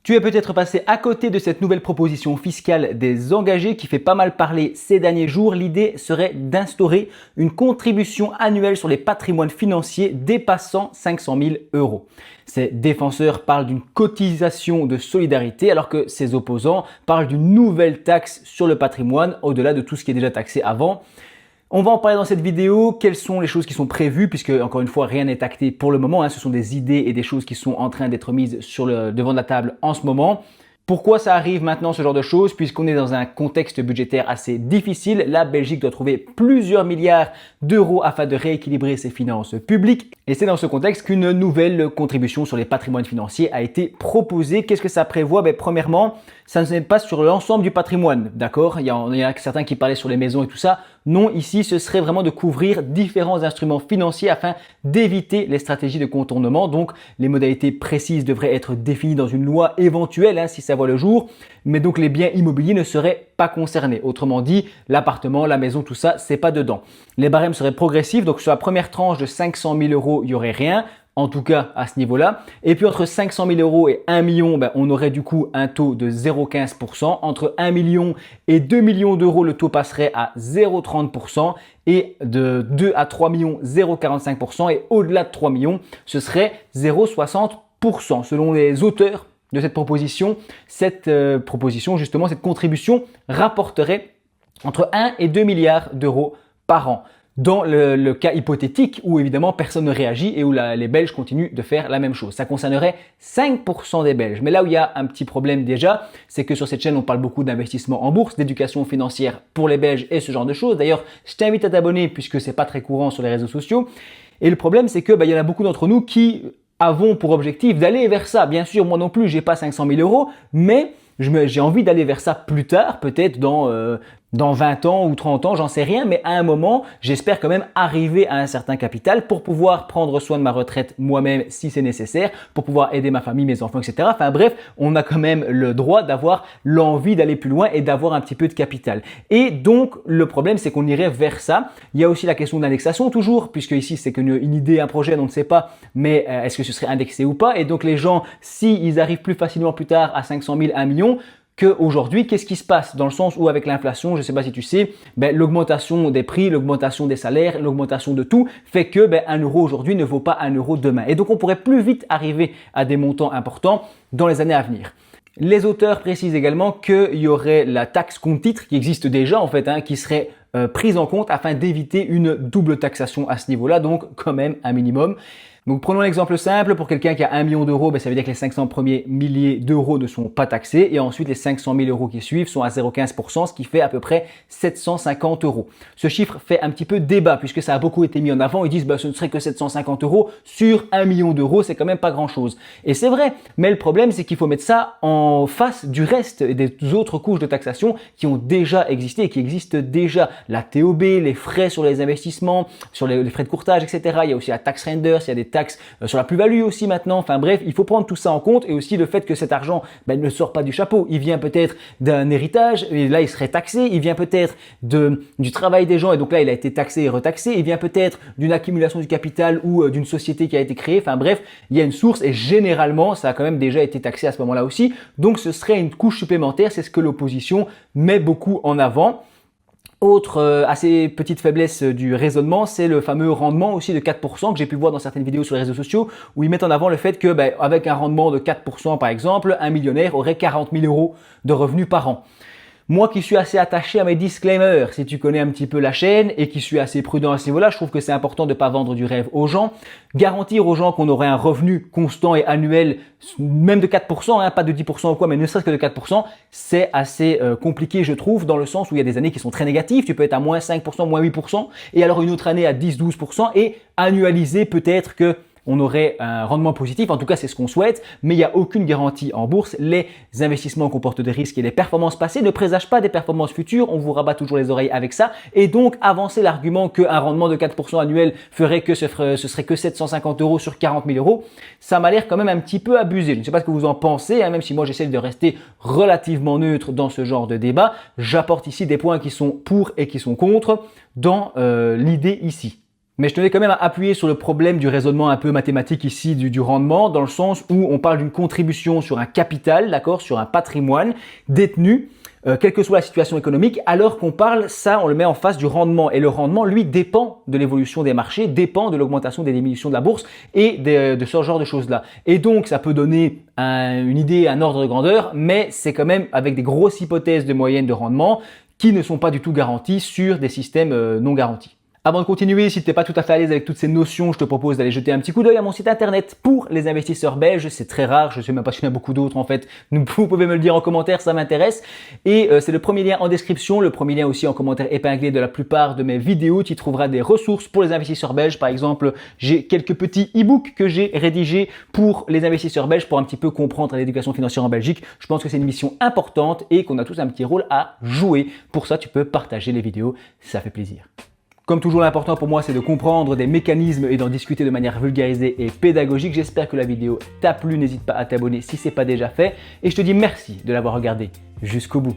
Tu es peut-être passé à côté de cette nouvelle proposition fiscale des engagés qui fait pas mal parler ces derniers jours. L'idée serait d'instaurer une contribution annuelle sur les patrimoines financiers dépassant 500 000 €. Ces défenseurs parlent d'une cotisation de solidarité alors que ses opposants parlent d'une nouvelle taxe sur le patrimoine au-delà de tout ce qui est déjà taxé avant. On va en parler dans cette vidéo, quelles sont les choses qui sont prévues, puisque encore une fois rien n'est acté pour le moment, ce sont des idées et des choses qui sont en train d'être mises sur le devant de la table en ce moment. Pourquoi ça arrive maintenant ce genre de choses? Puisqu'on est dans un contexte budgétaire assez difficile, la Belgique doit trouver plusieurs milliards d'euros afin de rééquilibrer ses finances publiques. Et c'est dans ce contexte qu'une nouvelle contribution sur les patrimoines financiers a été proposée. Qu'est-ce que ça prévoit? Premièrement, ça ne n'est pas sur l'ensemble du patrimoine, d'accord? Il y a certains qui parlaient sur les maisons et tout ça. Non, ici, ce serait vraiment de couvrir différents instruments financiers afin d'éviter les stratégies de contournement. Donc, les modalités précises devraient être définies dans une loi éventuelle, si ça voit le jour. Mais donc, les biens immobiliers ne seraient pas concernés. Autrement dit, l'appartement, la maison, tout ça, c'est pas dedans. Les barèmes seraient progressifs. Donc, sur la première tranche de 500 000 €, il n'y aurait rien. En tout cas, à ce niveau-là. Et puis, entre 500 000 € et 1 million, on aurait du coup un taux de 0,15%. Entre 1 million et 2 millions d'euros, le taux passerait à 0,30%. Et de 2 à 3 millions, 0,45%. Et au-delà de 3 millions, ce serait 0,60%. Selon les auteurs de cette proposition, cette contribution rapporterait entre 1 et 2 milliards d'euros par an. Dans le cas hypothétique où évidemment personne ne réagit et où les Belges continuent de faire la même chose. Ça concernerait 5% des Belges. Mais là où il y a un petit problème déjà, c'est que sur cette chaîne, on parle beaucoup d'investissement en bourse, d'éducation financière pour les Belges et ce genre de choses. D'ailleurs, je t'invite à t'abonner puisque c'est pas très courant sur les réseaux sociaux. Et le problème, c'est que il y en a beaucoup d'entre nous qui avons pour objectif d'aller vers ça. Bien sûr, moi non plus, j'ai pas 500 000 €, mais j'ai envie d'aller vers ça plus tard, peut-être dans 20 ans ou 30 ans, j'en sais rien, mais à un moment, j'espère quand même arriver à un certain capital pour pouvoir prendre soin de ma retraite moi-même si c'est nécessaire, pour pouvoir aider ma famille, mes enfants, etc. Enfin bref, on a quand même le droit d'avoir l'envie d'aller plus loin et d'avoir un petit peu de capital. Et donc, le problème, c'est qu'on irait vers ça. Il y a aussi la question d'indexation toujours, puisque ici, c'est qu'une idée, un projet, on ne sait pas, mais est-ce que ce serait indexé ou pas? Et donc, les gens, s'ils arrivent plus facilement plus tard à 500 000, 1 million, qu'aujourd'hui, qu'est-ce qui se passe? Dans le sens où avec l'inflation, je ne sais pas si tu sais, l'augmentation des prix, l'augmentation des salaires, l'augmentation de tout fait que 1 euro aujourd'hui ne vaut pas 1 euro demain. Et donc, on pourrait plus vite arriver à des montants importants dans les années à venir. Les auteurs précisent également qu'il y aurait la taxe compte titre qui existe déjà en fait, qui serait prise en compte afin d'éviter une double taxation à ce niveau-là, donc quand même un minimum. Donc prenons l'exemple simple, pour quelqu'un qui a 1 million d'euros, ça veut dire que les 500 premiers milliers d'euros ne sont pas taxés et ensuite les 500 000 € qui suivent sont à 0,15%, ce qui fait à peu près 750 €. Ce chiffre fait un petit peu débat puisque ça a beaucoup été mis en avant. Ils disent ce ne serait que 750 € sur 1 million d'euros, c'est quand même pas grand-chose. Et c'est vrai, mais le problème c'est qu'il faut mettre ça en face du reste des autres couches de taxation qui ont déjà existé et qui existent déjà. La TOB, les frais sur les investissements, sur les frais de courtage, etc. Il y a aussi la taxe Renders, il y a des taxes sur la plus-value aussi maintenant. Enfin bref, il faut prendre tout ça en compte et aussi le fait que cet argent ne sort pas du chapeau. Il vient peut-être d'un héritage et là il serait taxé. Il vient peut-être du travail des gens et donc là il a été taxé et retaxé. Il vient peut-être d'une accumulation du capital ou d'une société qui a été créée. Enfin bref, il y a une source et généralement ça a quand même déjà été taxé à ce moment-là aussi. Donc ce serait une couche supplémentaire. C'est ce que l'opposition met beaucoup en avant. Autre assez petite faiblesse du raisonnement, c'est le fameux rendement aussi de 4% que j'ai pu voir dans certaines vidéos sur les réseaux sociaux où ils mettent en avant le fait que avec un rendement de 4% par exemple, un millionnaire aurait 40 000 € de revenus par an. Moi qui suis assez attaché à mes disclaimers, si tu connais un petit peu la chaîne et qui suis assez prudent à ce niveau-là, je trouve que c'est important de ne pas vendre du rêve aux gens. Garantir aux gens qu'on aurait un revenu constant et annuel, même de 4%, pas de 10% ou quoi, mais ne serait-ce que de 4%, c'est assez compliqué je trouve, dans le sens où il y a des années qui sont très négatives, tu peux être à moins 5%, moins 8%, et alors une autre année à 10-12%, et annualiser peut-être que on aurait un rendement positif, en tout cas c'est ce qu'on souhaite, mais il n'y a aucune garantie en bourse. Les investissements comportent des risques et les performances passées ne présagent pas des performances futures, on vous rabat toujours les oreilles avec ça, et donc avancer l'argument qu'un rendement de 4% annuel ferait que ce serait que 750 € sur 40 000 €, ça m'a l'air quand même un petit peu abusé. Je ne sais pas ce que vous en pensez, même si moi j'essaie de rester relativement neutre dans ce genre de débat, j'apporte ici des points qui sont pour et qui sont contre dans l'idée ici. Mais je tenais quand même à appuyer sur le problème du raisonnement un peu mathématique ici du rendement, dans le sens où on parle d'une contribution sur un capital, d'accord, sur un patrimoine détenu, quelle que soit la situation économique, alors qu'on parle, ça on le met en face du rendement. Et le rendement, lui, dépend de l'évolution des marchés, dépend de l'augmentation des diminutions de la bourse et de ce genre de choses-là. Et donc ça peut donner une idée, un ordre de grandeur, mais c'est quand même avec des grosses hypothèses de moyenne de rendement qui ne sont pas du tout garanties sur des systèmes non garantis. Avant de continuer, si tu n'es pas tout à fait à l'aise avec toutes ces notions, je te propose d'aller jeter un petit coup d'œil à mon site internet pour les investisseurs belges. C'est très rare, je ne sais même pas s'il y en a beaucoup d'autres en fait. Vous pouvez me le dire en commentaire, ça m'intéresse. Et c'est le premier lien en description, le premier lien aussi en commentaire épinglé de la plupart de mes vidéos. Tu y trouveras des ressources pour les investisseurs belges. Par exemple, j'ai quelques petits e-books que j'ai rédigés pour les investisseurs belges pour un petit peu comprendre l'éducation financière en Belgique. Je pense que c'est une mission importante et qu'on a tous un petit rôle à jouer. Pour ça, tu peux partager les vidéos, ça fait plaisir. Comme toujours, l'important pour moi, c'est de comprendre des mécanismes et d'en discuter de manière vulgarisée et pédagogique. J'espère que la vidéo t'a plu. N'hésite pas à t'abonner si ce n'est pas déjà fait. Et je te dis merci de l'avoir regardé jusqu'au bout.